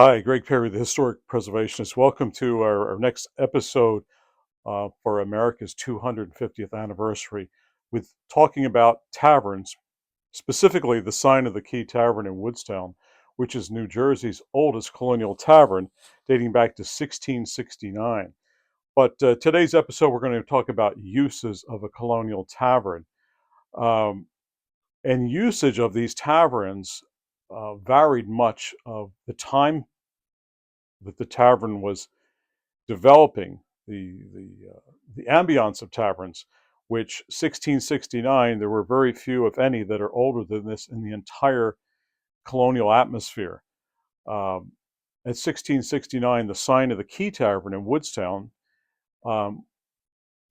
Hi, Gregg Perry, the historic preservationist. Welcome to our next episode for America's 250th anniversary with talking about taverns, specifically the Sign of the Key Tavern in Woodstown, which is New Jersey's oldest colonial tavern dating back to 1669. But today's episode, we're going to talk about uses of a colonial tavern. Um, and usage of these taverns varied much of the time that the tavern was developing the ambiance of taverns, which 1669 there were very few, if any, that are older than this in the entire colonial atmosphere. Um, at 1669, the Sign of the Key Tavern in Woodstown um,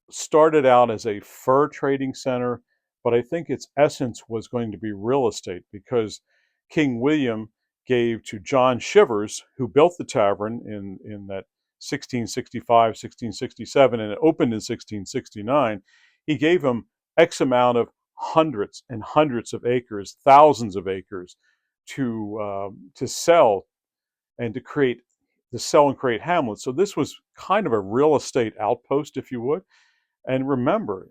started out as a fur trading center, but I think its essence was going to be real estate because King William gave to John Shivers, who built the tavern in that 1665, 1667, and it opened in 1669. He gave him X amount of hundreds and hundreds of acres, thousands of acres to sell and to sell and create hamlets. So this was kind of a real estate outpost, if you would. And remember,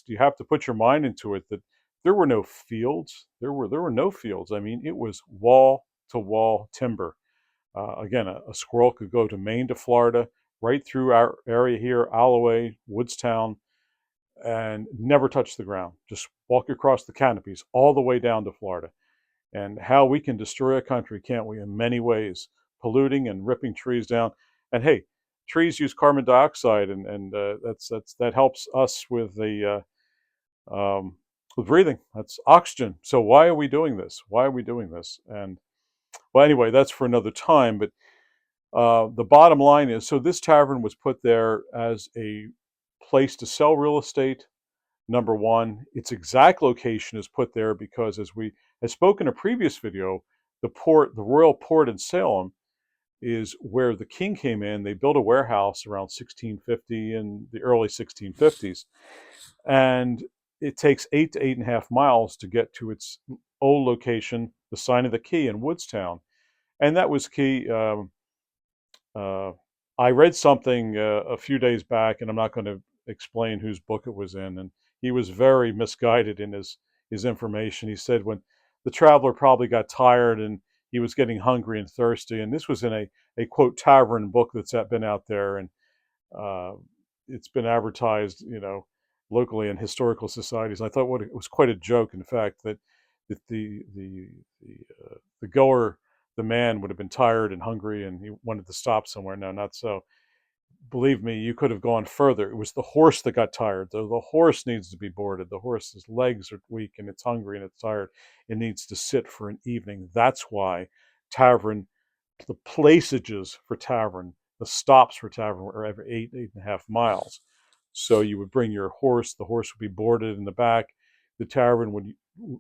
you have to put your mind into it that there were no fields. There were no fields. I mean, it was wall to wall timber. Again, a squirrel could go to Maine to Florida, right through our area here, Alloway, Woodstown, and never touch the ground. Just walk across the canopies all the way down to Florida. And how we can destroy a country, can't we, in many ways, polluting and ripping trees down. And hey, trees use carbon dioxide, and that helps us with breathing. That's oxygen. So why are we doing this? Why are we doing this? And well, anyway, that's for another time. But the bottom line is, so this tavern was put there as a place to sell real estate. Number one, its exact location is put there because, as we have spoken in a previous video, the royal port in Salem, is where the king came in. They built a warehouse around 1650 in the early 1650s, and it takes 8 to 8.5 miles to get to its old location, the Sign of the Key in Woodstown, and that was key. Uh, I read something a few days back, and I'm not going to explain whose book it was in, and he was very misguided in his information. He said when the traveler probably got tired and he was getting hungry and thirsty, and this was in a quote tavern book that's been out there, and uh, it's been advertised, locally in historical societies. I thought it was quite a joke, in fact, that the goer, the man, would have been tired and hungry, and he wanted to stop somewhere. No, not so. Believe me, you could have gone further. It was the horse that got tired. The horse needs to be boarded. The horse's legs are weak and it's hungry and it's tired. It needs to sit for an evening. That's why tavern, the placages for tavern, the stops for tavern were every 8.5 miles. So you would bring your horse. The horse would be boarded in the back. The tavern would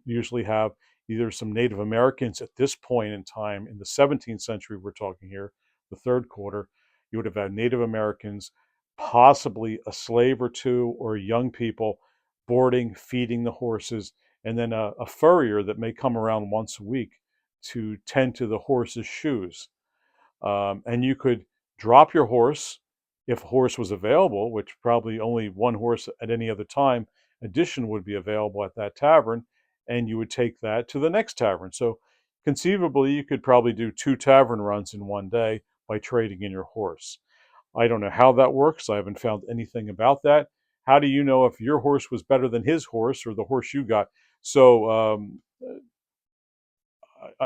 usually have either some Native Americans at this point in time in the 17th century. We're talking here, the third quarter. You would have had Native Americans, possibly a slave or two, or young people boarding, feeding the horses, and then a furrier that may come around once a week to tend to the horse's shoes. And you could drop your horse if a horse was available, which probably only one horse at any other time addition would be available at that tavern, and you would take that to the next tavern. So conceivably, you could probably do 2 tavern runs in one day by trading in your horse. I don't know how that works. I haven't found anything about that. How do you know if your horse was better than his horse or the horse you got? So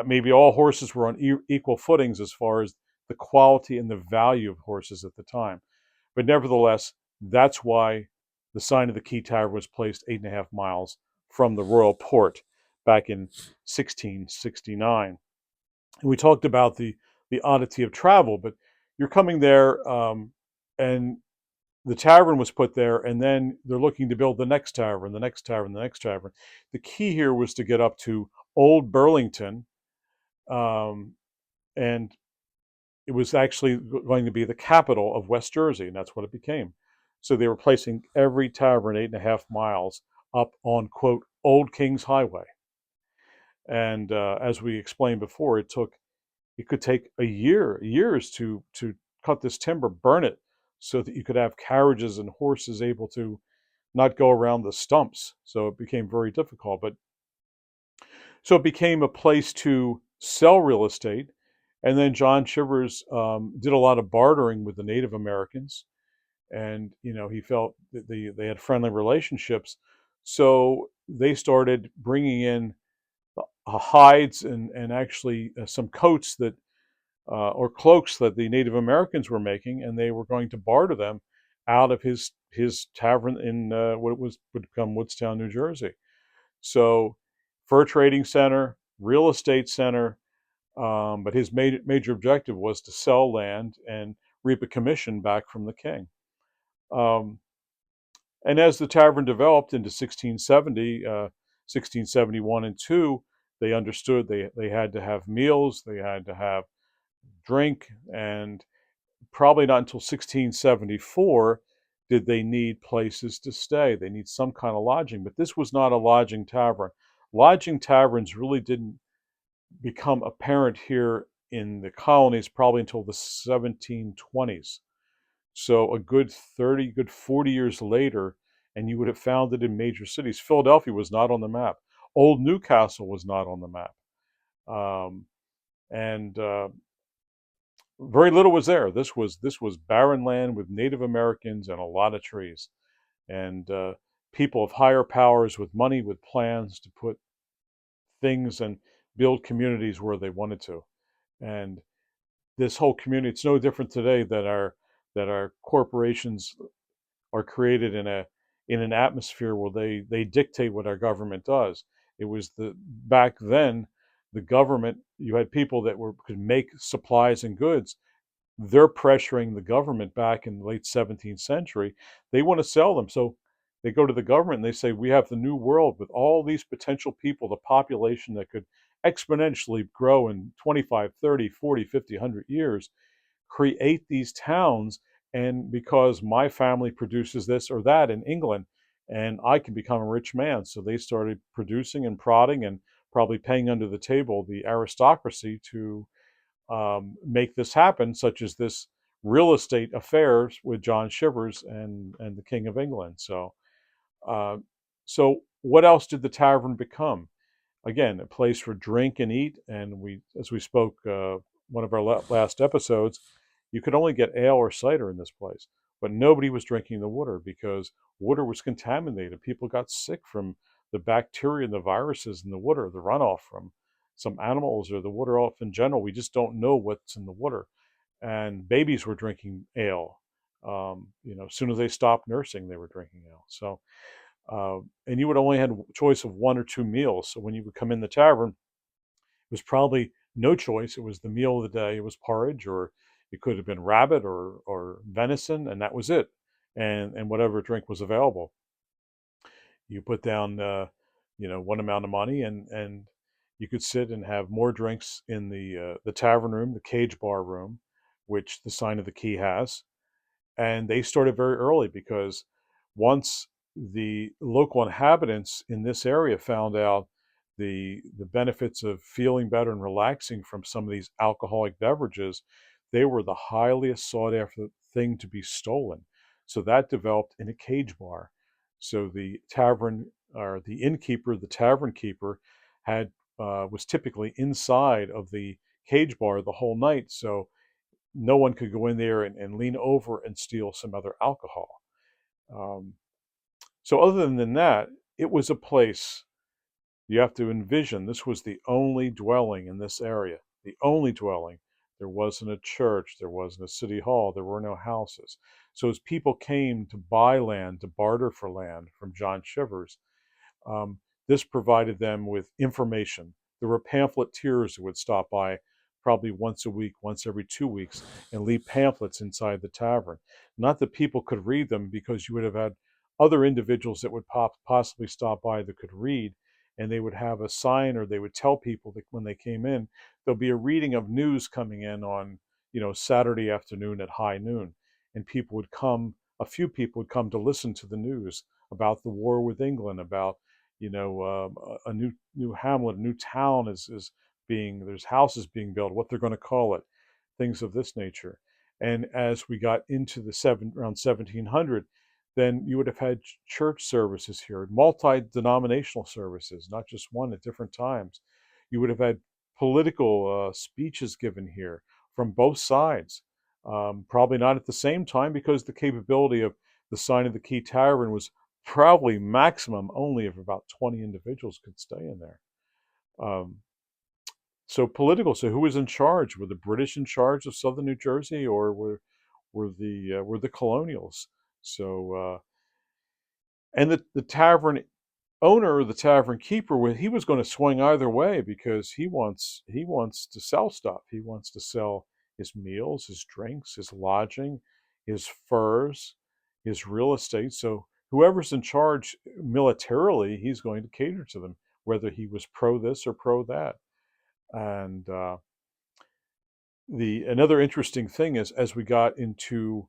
maybe all horses were on equal footings as far as the quality and the value of horses at the time. But nevertheless, that's why the Sign of the Key Tower was placed 8.5 miles from the royal port back in 1669. And we talked about the oddity of travel, but you're coming there, and the tavern was put there, and then they're looking to build the next tavern, the next tavern, the next tavern. The key here was to get up to Old Burlington, um, and it was actually going to be the capital of West Jersey, and that's what it became. So they were placing every tavern 8.5 miles up on, quote, Old King's Highway. And as we explained before, it took it could take years to cut this timber, burn it, so that you could have carriages and horses able to not go around the stumps. So it became very difficult. But so it became a place to sell real estate. And then John Chivers did a lot of bartering with the Native Americans, and he felt that they had friendly relationships, so they started bringing in hides and actually some coats that or cloaks that the Native Americans were making, and they were going to barter them out of his tavern in what would become Woodstown, New Jersey. So, fur trading center, real estate center, but his major objective was to sell land and reap a commission back from the king. Um, and as the tavern developed into 1670, 1671 and 2, they understood they had to have meals, they had to have drink, and probably not until 1674 did they need places to stay. They need some kind of lodging, but this was not a lodging tavern. Lodging taverns really didn't become apparent here in the colonies probably until the 1720s. So a good 30, good 40 years later, and you would have found it in major cities. Philadelphia was not on the map. Old Newcastle was not on the map. Um, and very little was there. This was barren land with Native Americans and a lot of trees, and people of higher powers with money, with plans to put things and build communities where they wanted to. And this whole community, it's no different today that our corporations are created in an atmosphere where they dictate what our government does. It was the back then the government, you had people that could make supplies and goods. They're pressuring the government back in the late 17th century. They want to sell them. So they go to the government and they say, we have the new world with all these potential people, the population that could exponentially grow in 25, 30, 40, 50, 100 years. Create these towns. And because my family produces this or that in England, and I can become a rich man. So they started producing and prodding and probably paying under the table the aristocracy to make this happen, such as this real estate affairs with John Chivers and the King of England. Uh, so what else did the tavern become? Again, a place for drink and eat. And as we spoke one of our last episodes, you could only get ale or cider in this place, but nobody was drinking the water because water was contaminated. People got sick from the bacteria and the viruses in the water, the runoff from some animals or the water off in general. We just don't know what's in the water. And babies were drinking ale. As soon as they stopped nursing, they were drinking ale. So and you would only had a choice of one or two meals. So when you would come in the tavern, it was probably no choice. It was the meal of the day. It was porridge, or it could have been rabbit or venison, and that was it. And whatever drink was available, you put down one amount of money, and you could sit and have more drinks in the tavern room, the cage bar room, which the sign of the key has. And they started very early because once the local inhabitants in this area found out the benefits of feeling better and relaxing from some of these alcoholic beverages, they were the highly sought after thing to be stolen. So that developed in a cage bar. So the tavern or the innkeeper, the tavern keeper, had was typically inside of the cage bar the whole night. So no one could go in there and lean over and steal some other alcohol. Um, so, other than that, it was a place you have to envision. This was the only dwelling in this area, the only dwelling. There wasn't a church, there wasn't a city hall, there were no houses. So, as people came to buy land, to barter for land from John Chivers, um, this provided them with information. There were pamphleteers who would stop by probably once a week, once every 2 weeks, and leave pamphlets inside the tavern. Not that people could read them, because you would have had other individuals that would possibly stop by that could read, and they would have a sign, or they would tell people that when they came in, there'll be a reading of news coming in on Saturday afternoon at high noon, and people would come. A few people would come to listen to the news about the war with England, about a new hamlet, a new town is there's houses being built, what they're going to call it, things of this nature. And as we got into around 1700, then you would have had church services here, multi-denominational services, not just one at different times. You would have had political speeches given here from both sides. Probably not at the same time, because the capability of the Sign of the Key Tavern was probably maximum only of about 20 individuals could stay in there. Um, so political. So who was in charge? Were the British in charge of southern New Jersey, or were the colonials? So and the tavern owner, the tavern keeper, he was going to swing either way, because he wants to sell stuff. He wants to sell his meals, his drinks, his lodging, his furs, his real estate. So whoever's in charge militarily, he's going to cater to them, whether he was pro this or pro that. And the another interesting thing is, as we got into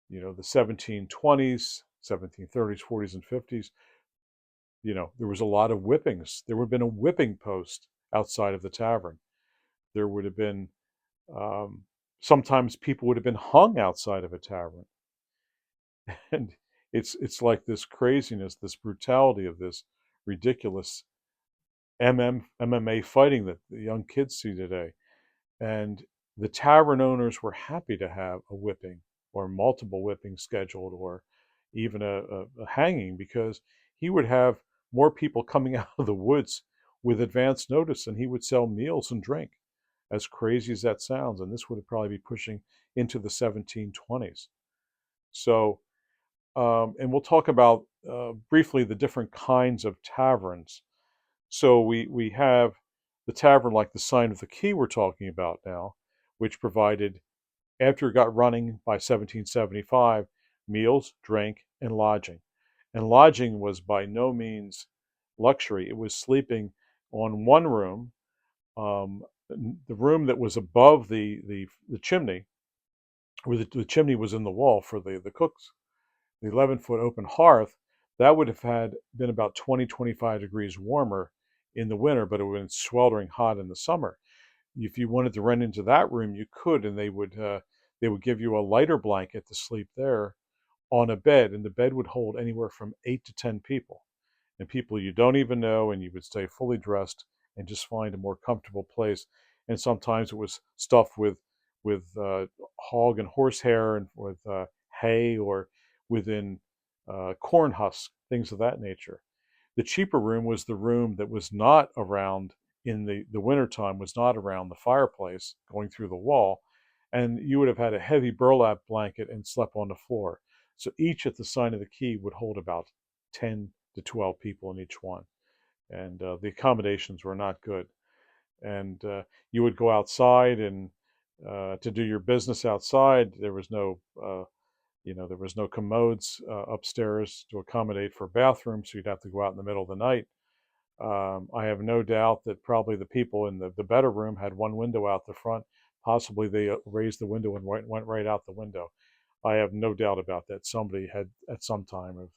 the 1720s, 1730s, 40s, and 50s, there was a lot of whippings. There would have been a whipping post outside of the tavern. There would have been um, sometimes people would have been hung outside of a tavern, and it's like this craziness, this brutality of this ridiculous MMA fighting that the young kids see today. And the tavern owners were happy to have a whipping or multiple whippings scheduled, or even a hanging, because he would have more people coming out of the woods with advance notice, and he would sell meals and drink. As crazy as that sounds, and this would probably be pushing into the 1720s. So, and we'll talk about briefly the different kinds of taverns. So we have the tavern like the Sign of the Key we're talking about now, which provided, after it got running by 1775, meals, drink, and lodging. And lodging was by no means luxury. It was sleeping on one room, um, the room that was above the chimney, where the chimney was in the wall for the cooks, the 11-foot open hearth. That would have been about 20, 25 degrees warmer in the winter, but it would have been sweltering hot in the summer. If you wanted to rent into that room, you could, and they would give you a lighter blanket to sleep there on a bed, and the bed would hold anywhere from 8 to 10 people, and people you don't even know, and you would stay fully dressed and just find a more comfortable place. And sometimes it was stuffed with hog and horse hair, and with hay, or within corn husks, things of that nature. The cheaper room was the room that was not around in the wintertime, was not around the fireplace going through the wall, and you would have had a heavy burlap blanket and slept on the floor. So each at the Sign of the Key would hold about 10 to 12 people in each one, and the accommodations were not good. And you would go outside and to do your business outside. There was no commodes upstairs to accommodate for bathrooms, so you'd have to go out in the middle of the night. I have no doubt that probably the people in the better room had one window out the front. Possibly they raised the window and went right out the window. I have no doubt about that. Somebody had at some time of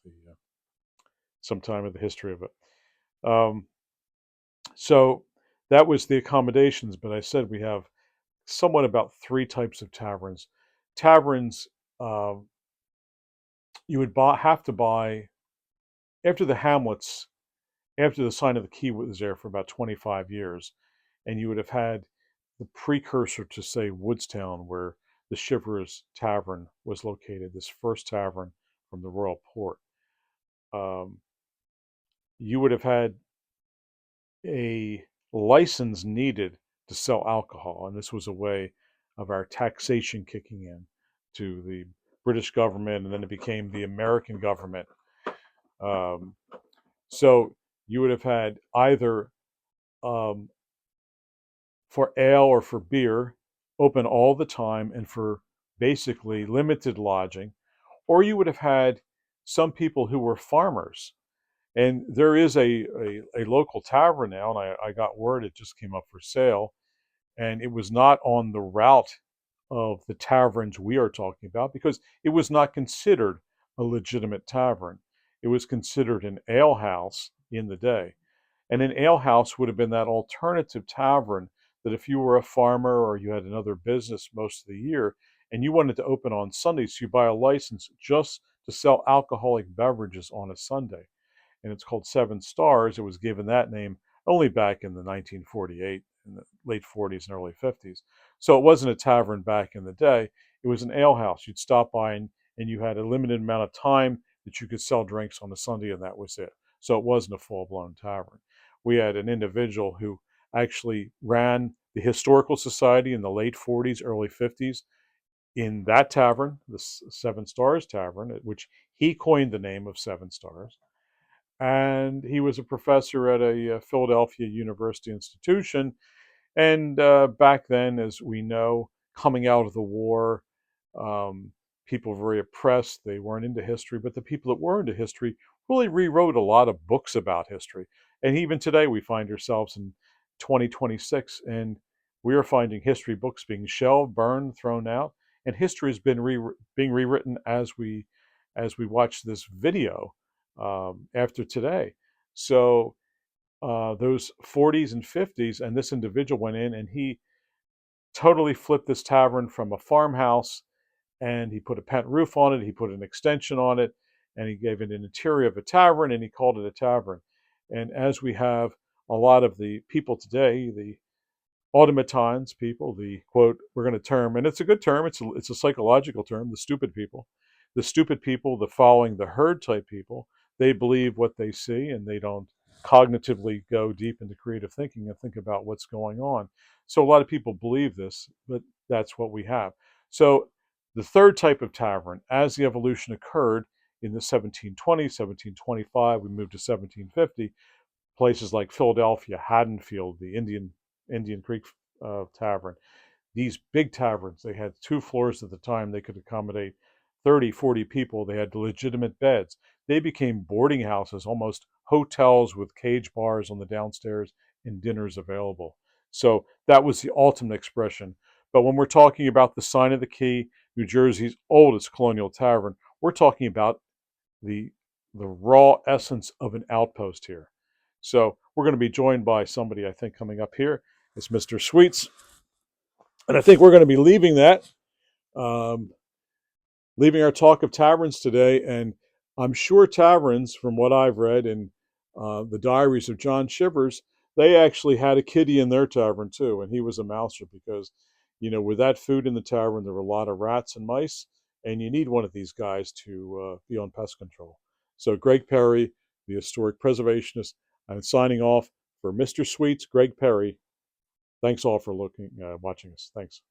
the history of it. Um, so that was the accommodations. But I said we have somewhat about three types of taverns. Taverns, uh, you would have to buy after the hamlets, after the Sign of the Key was there for about 25 years, and you would have had the precursor to, say, Woodstown, where the Shivers Tavern was located, this first tavern from the Royal Port. Um, you would have had a license needed to sell alcohol, and this was a way of our taxation kicking in to the British government, and then it became the American government. Um, so you would have had either um, for ale or for beer open all the time and for basically limited lodging, or you would have had some people who were farmers. And there is a local tavern now, and I got word it just came up for sale, and it was not on the route of the taverns we are talking about, because it was not considered a legitimate tavern. It was considered an alehouse in the day. And an alehouse would have been that alternative tavern that if you were a farmer or you had another business most of the year and you wanted to open on Sundays, you buy a license just to sell alcoholic beverages on a Sunday. And it's called Seven Stars. It was given that name only back in the 1948, in the late 40s and early 50s. So it wasn't a tavern back in the day. It was an alehouse. You'd stop by and you had a limited amount of time that you could sell drinks on a Sunday, and that was it. So it wasn't a full-blown tavern. We had an individual who actually ran the Historical Society in the late 40s, early 50s in that tavern, the Seven Stars Tavern, which he coined the name of Seven Stars. And he was a professor at a Philadelphia University institution. And back then, as we know, coming out of the war, um, people were very oppressed. They weren't into history, but the people that were into history really rewrote a lot of books about history. And even today, we find ourselves in 2026, and we are finding history books being shelved, burned, thrown out, and history has been being rewritten as we watch this video after today. So those 40s and 50s, and this individual went in and he totally flipped this tavern from a farmhouse, and he put a pent roof on it, he put an extension on it, and he gave it an interior of a tavern, and he called it a tavern. And as we have a lot of the people today, the automatons people, the quote, we're going to term, and it's a good term, it's a psychological term, the stupid people, the following the herd type people, they believe what they see and they don't cognitively go deep into creative thinking and think about what's going on. So a lot of people believe this, but that's what we have. So the third type of tavern, as the evolution occurred in the 1720s, 1725, we moved to 1750, places like Philadelphia, Haddonfield, the Indian Creek Tavern. These big taverns, they had 2 floors at the time. They could accommodate 30, 40 people. They had legitimate beds. They became boarding houses, almost hotels with cage bars on the downstairs and dinners available. So that was the ultimate expression. But when we're talking about the sign of the key, New Jersey's oldest colonial tavern, we're talking about the the raw essence of an outpost here. So we're going to be joined by somebody I think coming up here. It's Mr. Sweets, and I think we're going to be leaving that, um, leaving our talk of taverns today. And I'm sure taverns, from what I've read in the diaries of John Shivers, they actually had a kitty in their tavern too, and he was a mouser because, with that food in the tavern, there were a lot of rats and mice, and you need one of these guys to be on pest control. So, Gregg Perry, the historic preservationist, I'm signing off for Mr. Sweets, Gregg Perry. Thanks all for watching us. Thanks.